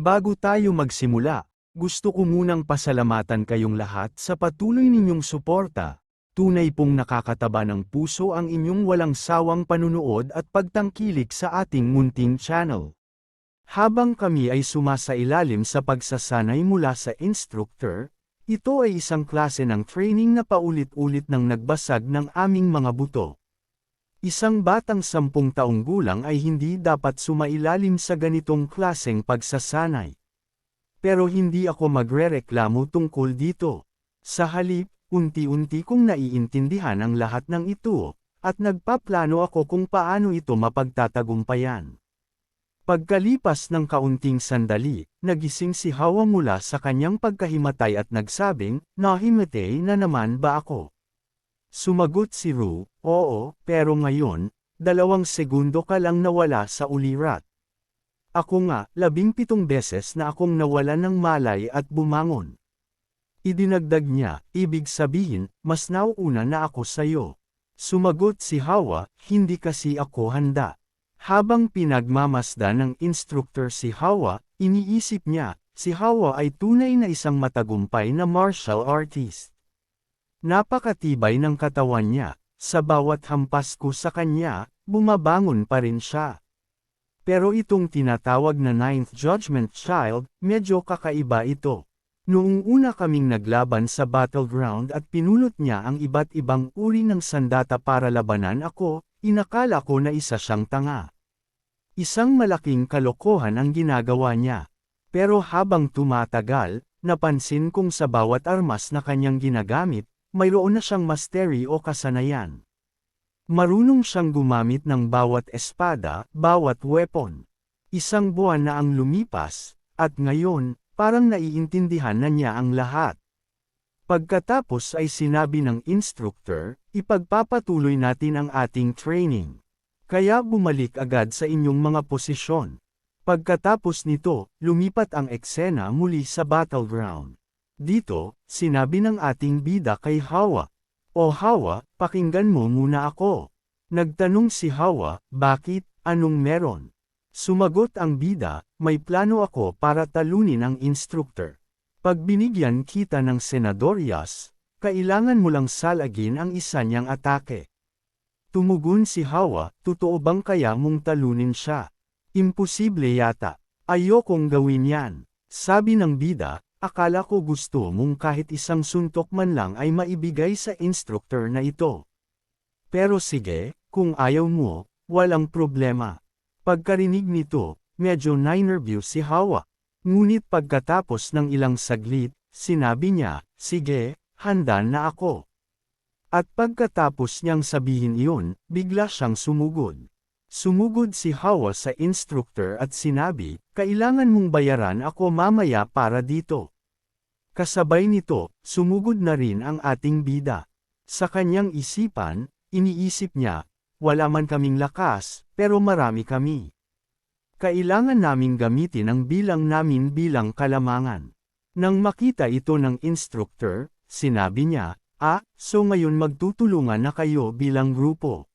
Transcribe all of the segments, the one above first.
Bago tayo magsimula, gusto ko munang pasalamatan kayong lahat sa patuloy ninyong suporta. Tunay pong nakakataba ng puso ang inyong walang sawang panunood at pagtangkilik sa ating munting channel. Habang kami ay sumasailalim sa pagsasanay mula sa instructor, ito ay isang klase ng training na paulit-ulit nang nagbasag ng aming mga buto. Isang batang 10 taong gulang ay hindi dapat sumailalim sa ganitong klaseng pagsasanay. Pero hindi ako magrereklamo tungkol dito. Sa halip, unti-unti kong naiintindihan ang lahat ng ito, at nagpaplano ako kung paano ito mapagtatagumpayan. Pagkalipas ng kaunting sandali, nagising si Hawa mula sa kanyang pagkahimatay at nagsabing, "Nahimatay na naman ba ako?" Sumagot si Ru, "Oo, pero ngayon, 2 segundo ka lang nawala sa ulirat." Ako nga, 17 beses na akong nawalan ng malay at bumangon. Idinagdag niya, "Ibig sabihin, mas nauuna na ako sa'yo." Sumagot si Hawa, "Hindi kasi ako handa." Habang pinagmamasdan ng instructor si Hawa, iniisip niya, si Hawa ay tunay na isang matagumpay na martial artist. Napakatibay ng katawan niya, sa bawat hampas ko sa kanya, bumabangon pa rin siya. Pero itong tinatawag na Ninth Judgment Child, medyo kakaiba ito. Noong una kaming naglaban sa battleground at pinulot niya ang iba't ibang uri ng sandata para labanan ako, inakala ko na isa siyang tanga. Isang malaking kalokohan ang ginagawa niya. Pero habang tumatagal, napansin kong sa bawat armas na kanyang ginagamit, mayroon na siyang mastery o kasanayan. Marunong siyang gumamit ng bawat espada, bawat weapon. Isang buwan na ang lumipas, at ngayon, parang naiintindihan na niya ang lahat. Pagkatapos ay sinabi ng instructor, "Ipagpapatuloy natin ang ating training. Kaya bumalik agad sa inyong mga posisyon." Pagkatapos nito, lumipat ang eksena muli sa battleground. Dito, sinabi ng ating bida kay Hawa, "O Hawa, pakinggan mo muna ako." Nagtanong si Hawa, "Bakit? Anong meron?" Sumagot ang bida, "May plano ako para talunin ang instructor. Pag binigyan kita ng senadorias, kailangan mo lang salagin ang isa niyang atake." Tumugon si Hawa, "Totoo bang kaya mong talunin siya? Imposible yata. Ayokong gawin yan." Sabi ng bida, "Akala ko gusto mong kahit isang suntok man lang ay maibigay sa instructor na ito. Pero sige, kung ayaw mo, walang problema." Pagkarinig nito, medyo na-nervyos si Hawa. Ngunit pagkatapos ng ilang saglit, sinabi niya, "Sige, handa na ako." At pagkatapos niyang sabihin iyon, bigla siyang sumugod. Sumugod si Hawa sa instructor at sinabi, "Kailangan mong bayaran ako mamaya para dito." Kasabay nito, sumugod na rin ang ating bida. Sa kanyang isipan, iniisip niya, "Wala man kaming lakas, pero marami kami. Kailangan naming gamitin ang bilang namin bilang kalamangan." Nang makita ito ng instructor, sinabi niya, So ngayon magtutulungan na kayo bilang grupo.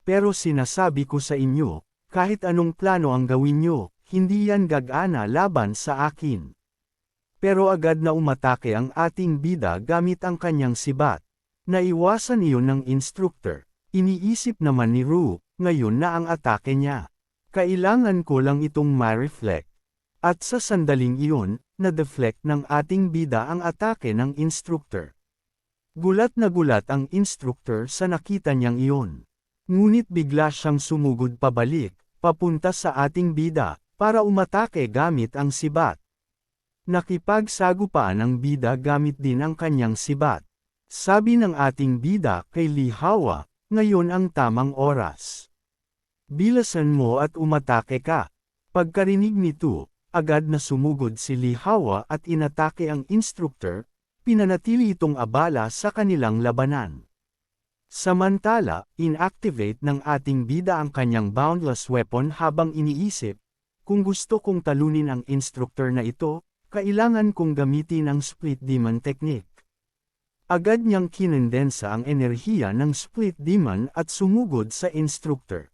Pero sinasabi ko sa inyo, kahit anong plano ang gawin nyo, hindi yan gagana laban sa akin." Pero agad na umatake ang ating bida gamit ang kanyang sibat. Naiwasan iyon ng instructor. Iniisip naman ni Ru, ngayon na ang atake niya. Kailangan ko lang itong ma-reflect. At sa sandaling iyon, na-deflect ng ating bida ang atake ng instructor. Gulat na gulat ang instructor sa nakita niyang iyon. Ngunit bigla siyang sumugod pabalik, papunta sa ating bida, para umatake gamit ang sibat. Nakipagsagupaan ang bida gamit din ang kanyang sibat. Sabi ng ating bida kay Lee Hawa, "Ngayon ang tamang oras. Bilasan mo at umatake ka." Pagkarinig nito, agad na sumugod si Lee Hawa at inatake ang instructor. Pinanatili itong abala sa kanilang labanan. Samantala, inactivate ng ating bida ang kanyang boundless weapon habang iniisip, "Kung gusto kong talunin ang instructor na ito, kailangan kong gamitin ang Split Demon Technique." Agad niyang kinondensa ang enerhiya ng Split Demon at sumugod sa instructor.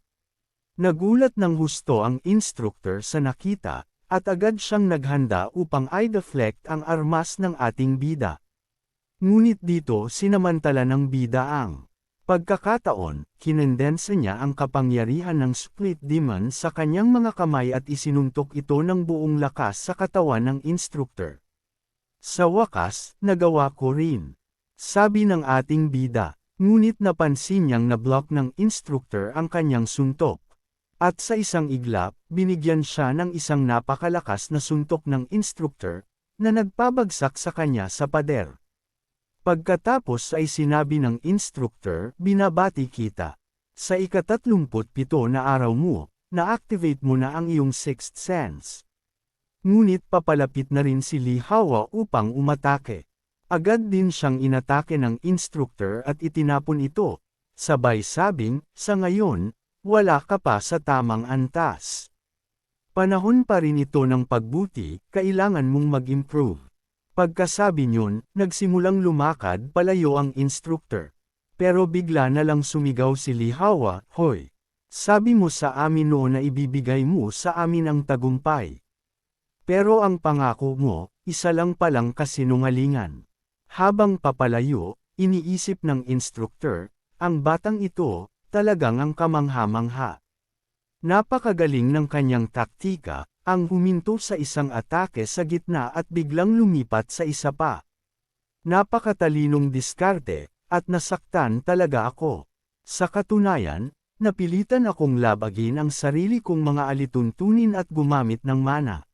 Nagulat ng husto ang instructor sa nakita, at agad siyang naghanda upang i-deflect ang armas ng ating bida. Ngunit dito sinamantala ng bida ang pagkakataon, kinendensa niya ang kapangyarihan ng Split Demon sa kanyang mga kamay at isinuntok ito ng buong lakas sa katawan ng instructor. Sa wakas, nagawa ko rin. Sabi ng ating bida, ngunit napansin niyang na-block ng instructor ang kanyang suntok. At sa isang iglap, binigyan siya ng isang napakalakas na suntok ng instructor, na nagpabagsak sa kanya sa pader. Pagkatapos ay sinabi ng instructor, binabati kita. Sa ika-37 na araw mo, na-activate mo na ang iyong sixth sense. Ngunit papalapit na rin si Lee Hawa upang umatake. Agad din siyang inatake ng instructor at itinapon ito, sabay sabing, sa ngayon, wala ka pa sa tamang antas. Panahon pa rin ito ng pagbuti, kailangan mong mag-improve. Pagkasabi niyon, nagsimulang lumakad palayo ang instructor. Pero bigla na lang sumigaw si Lee Hawa, "Hoy! Sabi mo sa amin noon na ibibigay mo sa amin ang tagumpay. Pero ang pangako mo, isa lang palang kasinungalingan." Habang papalayo, iniisip ng instructor, ang batang ito, talagang ang kamangha-mangha. Napakagaling ng kanyang taktika, ang huminto sa isang atake sa gitna at biglang lumipat sa isa pa. Napakatalinong diskarte, at nasaktan talaga ako. Sa katunayan, napilitan akong labagin ang sarili kong mga alituntunin at gumamit ng mana.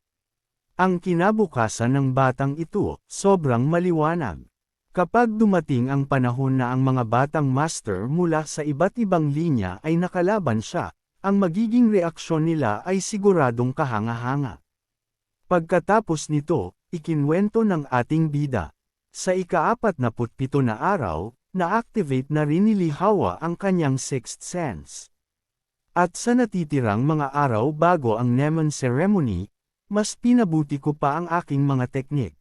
Ang kinabukasan ng batang ito, sobrang maliwanag. Kapag dumating ang panahon na ang mga batang master mula sa iba't ibang linya ay nakalaban siya, ang magiging reaksyon nila ay siguradong kahanga-hanga. Pagkatapos nito, ikinwento ng ating bida. Sa ika-47 na araw, na-activate na rin ni Lee Hawa ang kanyang sixth sense. At sa natitirang mga araw bago ang Nemon Ceremony, mas pinabuti ko pa ang aking mga teknik.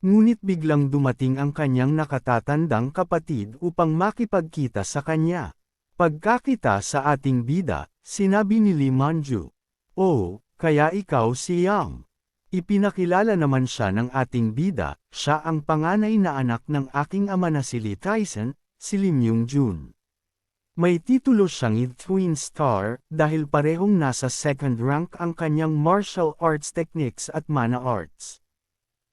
Ngunit biglang dumating ang kanyang nakatatandang kapatid upang makipagkita sa kanya. Pagkakita sa ating bida, sinabi ni Lee Manju, "Oh, kaya ikaw si Yang." Ipinakilala naman siya ng ating bida, siya ang panganay na anak ng aking ama na si Lee Tyson, si Lim Yung-jun. May titulo siyang Twin Star dahil parehong nasa second rank ang kanyang martial arts techniques at mana arts.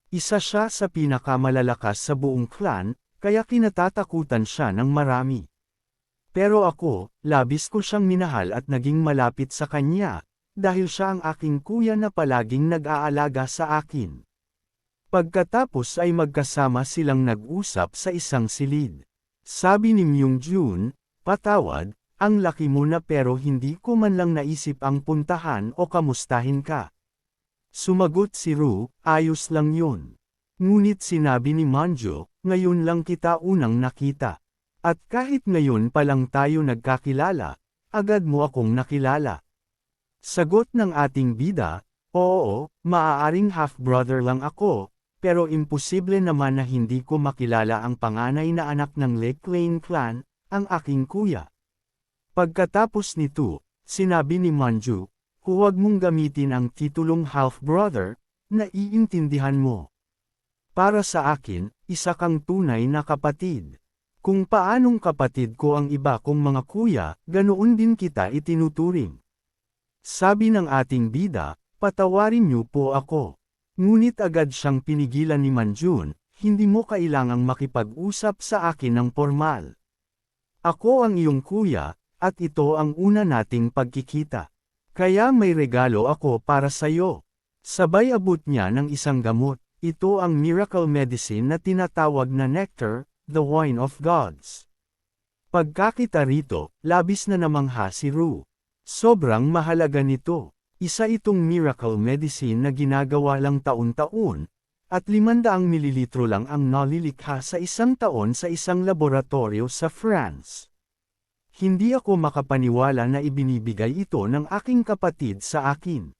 Isa siya sa pinakamalalakas sa buong clan, kaya kinatatakutan siya ng marami. Pero ako, labis ko siyang minahal at naging malapit sa kanya, dahil siya ang aking kuya na palaging nag-aalaga sa akin. Pagkatapos ay magkasama silang nag-usap sa isang silid. Sabi ni Myung-jun, "Patawad, ang laki mo na pero hindi ko man lang naisip ang puntahan o kamustahin ka." Sumagot si Ru, "Ayos lang yun." Ngunit sinabi ni Manjo, "Ngayon lang kita unang nakita. At kahit ngayon pa lang tayo nagkakilala, agad mo akong nakilala." Sagot ng ating bida, "Oo, maaaring half-brother lang ako, pero imposible naman na hindi ko makilala ang panganay na anak ng Lake Lane Clan, ang aking kuya." Pagkatapos nito, sinabi ni Manju, "Huwag mong gamitin ang titulong half-brother, naiintindihan mo. Para sa akin, isa kang tunay na kapatid. Kung paanong kapatid ko ang iba kong mga kuya, ganoon din kita itinuturing." Sabi ng ating bida, "Patawarin niyo po ako." Ngunit agad siyang pinigilan ni Manjun, "Hindi mo kailangang makipag-usap sa akin ng formal. Ako ang iyong kuya, at ito ang una nating pagkikita. Kaya may regalo ako para sa'yo." Sabay abot niya ng isang gamot, ito ang miracle medicine na tinatawag na nectar, the wine of gods. Pagkakita rito, labis na namangha si Ru. Sobrang mahalaga nito. Isa itong miracle medicine na ginagawa lang taon-taon, at 500 mililitro lang ang nalilikha sa isang taon sa isang laboratorio sa France. Hindi ako makapaniwala na ibinibigay ito ng aking kapatid sa akin.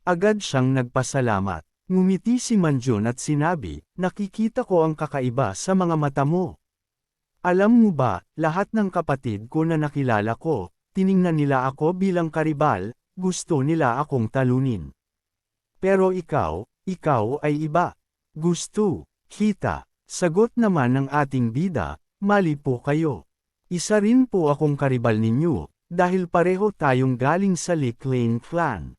Agad siyang nagpasalamat. Ngumiti si Manjun at sinabi, "Nakikita ko ang kakaiba sa mga mata mo. Alam mo ba, lahat ng kapatid ko na nakilala ko, tiningnan nila ako bilang karibal, gusto nila akong talunin. Pero ikaw ay iba. Gusto, kita. Sagot naman ng ating bida, mali po kayo. Isa rin po akong karibal ninyo, dahil pareho tayong galing sa Lick Lane clan.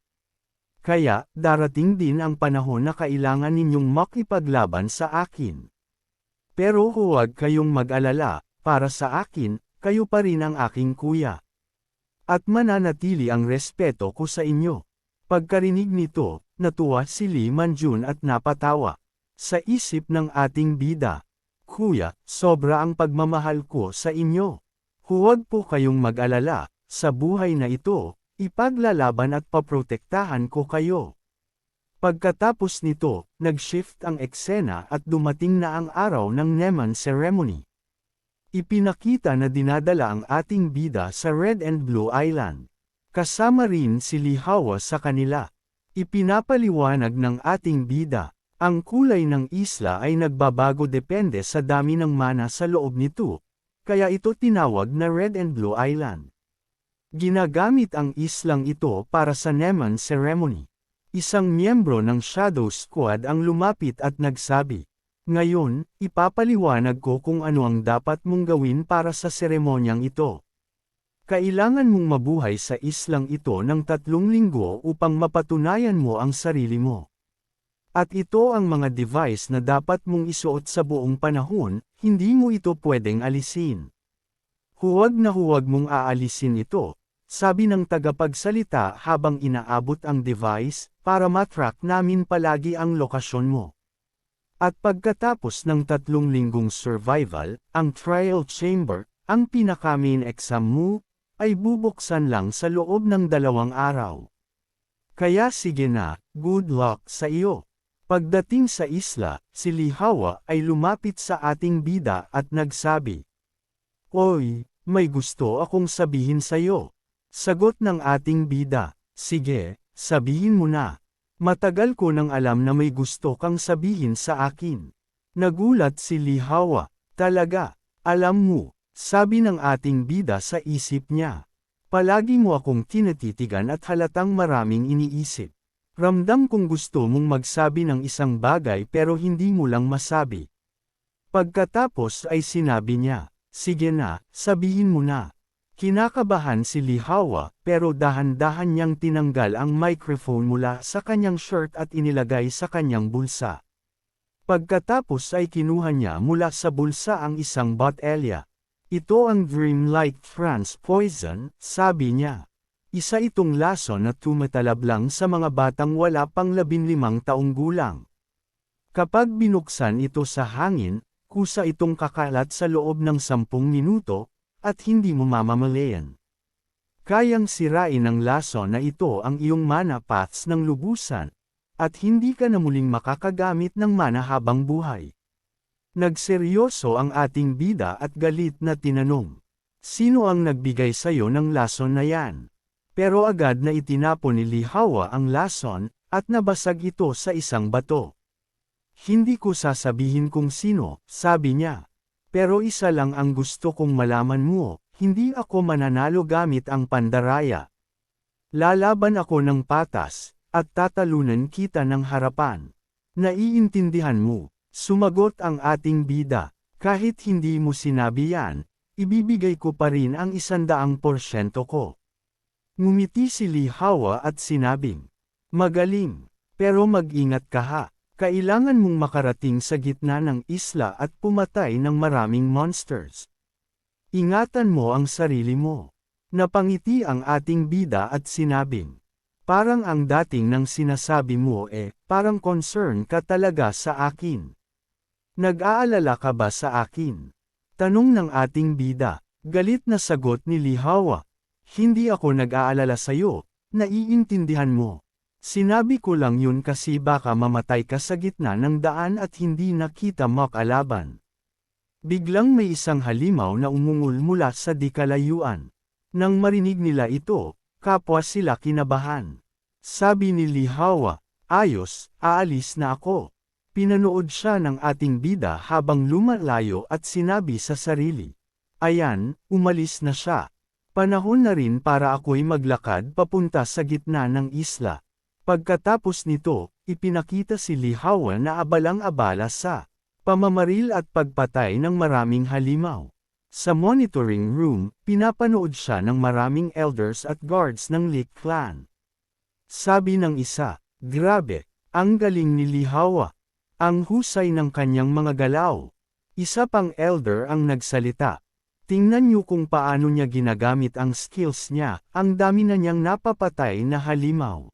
Kaya, darating din ang panahon na kailangan ninyong makipaglaban sa akin. Pero huwag kayong mag-alala, para sa akin, kayo pa rin ang aking kuya. At mananatili ang respeto ko sa inyo. Pagkarinig nito, natuwa si Lee Manjun at napatawa. Sa isip ng ating bida, Kuya, sobra ang pagmamahal ko sa inyo. Huwag po kayong mag-alala, sa buhay na ito, ipaglalaban at paprotektahan ko kayo. Pagkatapos nito, nag-shift ang eksena at dumating na ang araw ng Neman ceremony. Ipinakita na dinadala ang ating bida sa Red and Blue Island. Kasama rin si Lee Hawa sa kanila. Ipinapaliwanag ng ating bida, ang kulay ng isla ay nagbabago depende sa dami ng mana sa loob nito, kaya ito tinawag na Red and Blue Island. Ginagamit ang islang ito para sa Neman ceremony. Isang miyembro ng Shadow Squad ang lumapit at nagsabi, "Ngayon, ipapaliwanag ko kung ano ang dapat mong gawin para sa seremonyang ito. Kailangan mong mabuhay sa islang ito ng 3 linggo upang mapatunayan mo ang sarili mo. At ito ang mga device na dapat mong isuot sa buong panahon, hindi mo ito pwedeng alisin. Huwag na huwag mong aalisin ito," sabi ng tagapagsalita habang inaabot ang device, para matrack namin palagi ang lokasyon mo. At pagkatapos ng 3 linggong survival, ang trial chamber, ang pinaka-main exam mo, ay bubuksan lang sa loob ng 2 araw. Kaya sige na, good luck sa iyo. Pagdating sa isla, si Lee Hawa ay lumapit sa ating bida at nagsabi, "Oy, may gusto akong sabihin sa'yo." Sagot ng ating bida, "Sige, sabihin mo na. Matagal ko nang alam na may gusto kang sabihin sa akin." Nagulat si Lee Hawa, "Talaga, alam mo," sabi ng ating bida sa isip niya. "Palagi mo akong tinatitigan at halatang maraming iniisip. Ramdam kong gusto mong magsabi ng isang bagay pero hindi mo lang masabi." Pagkatapos ay sinabi niya, "Sige na, sabihin mo na." Kinakabahan si Lee Hawa, pero dahan-dahan niyang tinanggal ang microphone mula sa kanyang shirt at inilagay sa kanyang bulsa. Pagkatapos ay kinuha niya mula sa bulsa ang isang botelya. "Ito ang Dreamlight France Poison," sabi niya. "Isa itong lason na tumatalab lang sa mga batang wala pang 15 taong gulang. Kapag binuksan ito sa hangin, kusa itong kakalat sa loob ng 10 minuto, at hindi mo mamamalayan. Kayang sirain ng lason na ito ang iyong mana paths ng lubusan, at hindi ka na muling makakagamit ng mana habang buhay." Nagseryoso ang ating bida at galit na tinanong, "Sino ang nagbigay sa'yo ng lason na yan?" Pero agad na itinapon ni Lee Hawa ang lason, at nabasag ito sa isang bato. "Hindi ko sasabihin kung sino," sabi niya. "Pero isa lang ang gusto kong malaman mo, hindi ako mananalo gamit ang pandaraya. Lalaban ako ng patas, at tatalunan kita ng harapan. Naiintindihan mo?" Sumagot ang ating bida, "Kahit hindi mo sinabi yan, ibibigay ko pa rin ang 100% ko." Ngumiti si Lee Hawa at sinabing, "Magaling, pero mag-ingat ka ha. Kailangan mong makarating sa gitna ng isla at pumatay ng maraming monsters. Ingatan mo ang sarili mo." Napangiti ang ating bida at sinabing, "Parang ang dating ng sinasabi mo parang concern ka talaga sa akin. Nag-aalala ka ba sa akin?" Tanong ng ating bida. Galit na sagot ni Lee Hawa, "Hindi ako nag-aalala sa'yo, naiintindihan mo. Sinabi ko lang yun kasi baka mamatay ka sa gitna ng daan at hindi nakita makalaban." Biglang may isang halimaw na umungol mula sa di kalayuan. Nang marinig nila ito, kapwa sila kinabahan. Sabi ni Lee Hawa, "Ayos, aalis na ako." Pinanood siya ng ating bida habang lumalayo at sinabi sa sarili, "Ayan, umalis na siya. Panahon na rin para ako'y maglakad papunta sa gitna ng isla." Pagkatapos nito, ipinakita si Li Haowen na abalang-abala sa pamamaril at pagpatay ng maraming halimaw. Sa monitoring room, pinapanood siya ng maraming elders at guards ng Lick clan. Sabi ng isa, "Grabe, ang galing ni Li Haowen. Ang husay ng kanyang mga galaw." Isa pang elder ang nagsalita. "Tingnan niyo kung paano niya ginagamit ang skills niya, ang dami na niyang napapatay na halimaw."